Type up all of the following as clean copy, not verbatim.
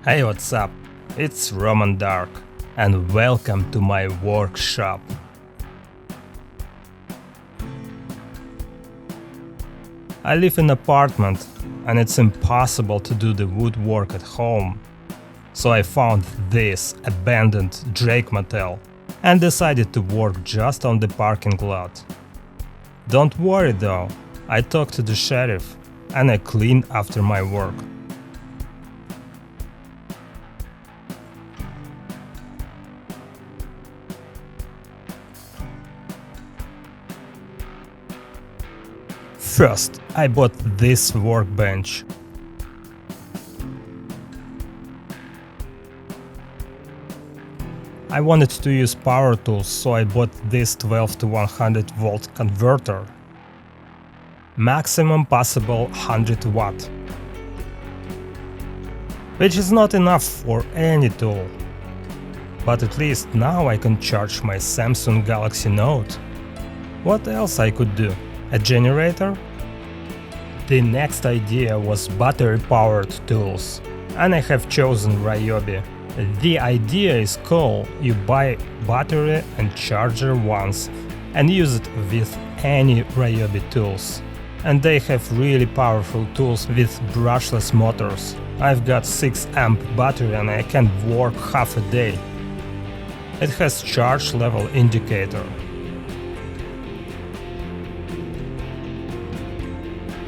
Hey, what's up? It's Roman Dark, and welcome to my workshop. I live in an apartment, and it's impossible to do the woodwork at home. So I found this abandoned Drake motel and decided to work just on the parking lot. Don't worry though, I talked to the sheriff and I clean after my work. First, I bought this workbench. I wanted to use power tools, so I bought this 12 to 100 volt converter. Maximum possible 100 watt. Which is not enough for any tool. But at least now I can charge my Samsung Galaxy Note. What else I could do? A generator? The next idea was battery-powered tools, and I have chosen Ryobi. The idea is cool: you buy battery and charger once and use it with any Ryobi tools. And they have really powerful tools with brushless motors. I've got 6 amp battery and I can work half a day. It has charge level indicator.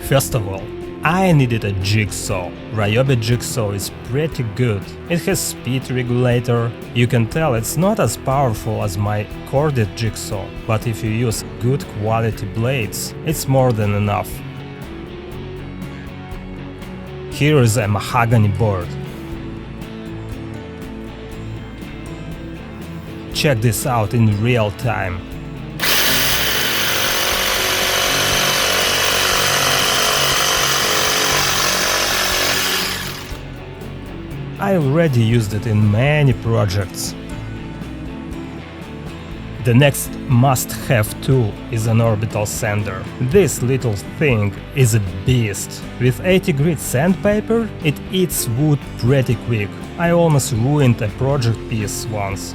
First of all, I needed a jigsaw. Ryobi jigsaw is pretty good. It has speed regulator. You can tell it's not as powerful as my corded jigsaw, but if you use good quality blades, it's more than enough. Here is a mahogany board. Check this out in real time. I already used it in many projects. The next must-have tool is an orbital sander. This little thing is a beast. With 80 grit sandpaper, it eats wood pretty quick. I almost ruined a project piece once.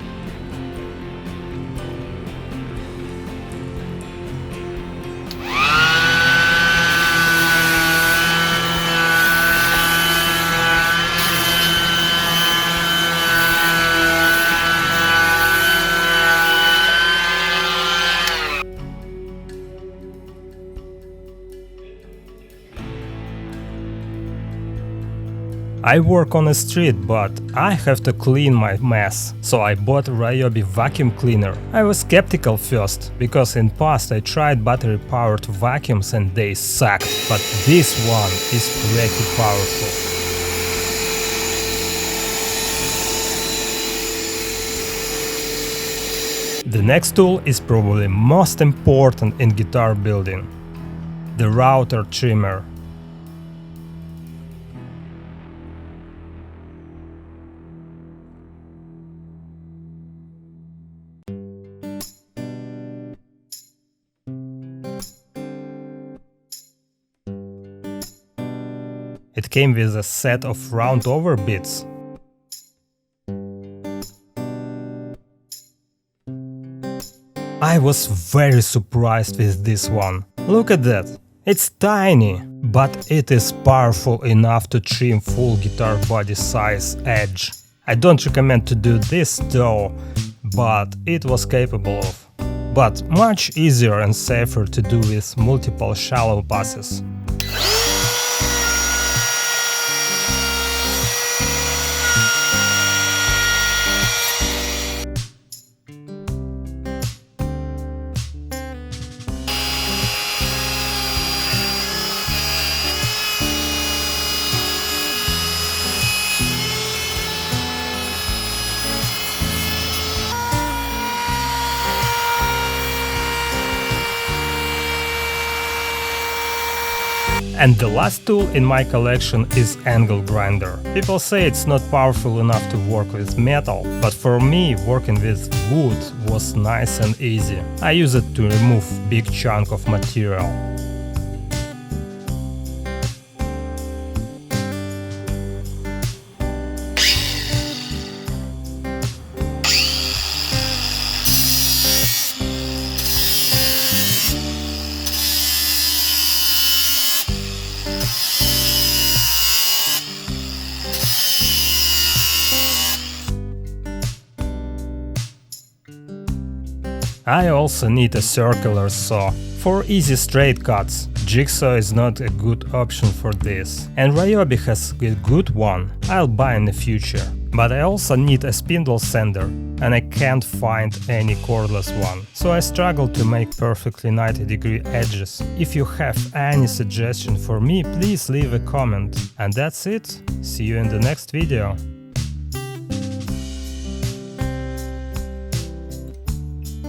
I work on a street, but I have to clean my mess, so I bought Ryobi vacuum cleaner. I was skeptical first, because in past I tried battery-powered vacuums and they sucked, but this one is pretty powerful. The next tool is probably most important in guitar building: the router trimmer. It came with a set of round-over bits. I was very surprised with this one. Look at that! It's tiny, but it is powerful enough to trim full guitar body size edge. I don't recommend to do this though, but it was capable of. But much easier and safer to do with multiple shallow passes. And the last tool in my collection is angle grinder. People say it's not powerful enough to work with metal, but for me working with wood was nice and easy. I use it to remove big chunk of material. I also need a circular saw. For easy straight cuts, Jigsaw is not a good option for this, and Ryobi has a good one I'll buy in the future. But I also need a spindle sander, and I can't find any cordless one, so I struggle to make perfectly 90-degree edges. If you have any suggestion for me, please leave a comment. And that's it, see you in the next video.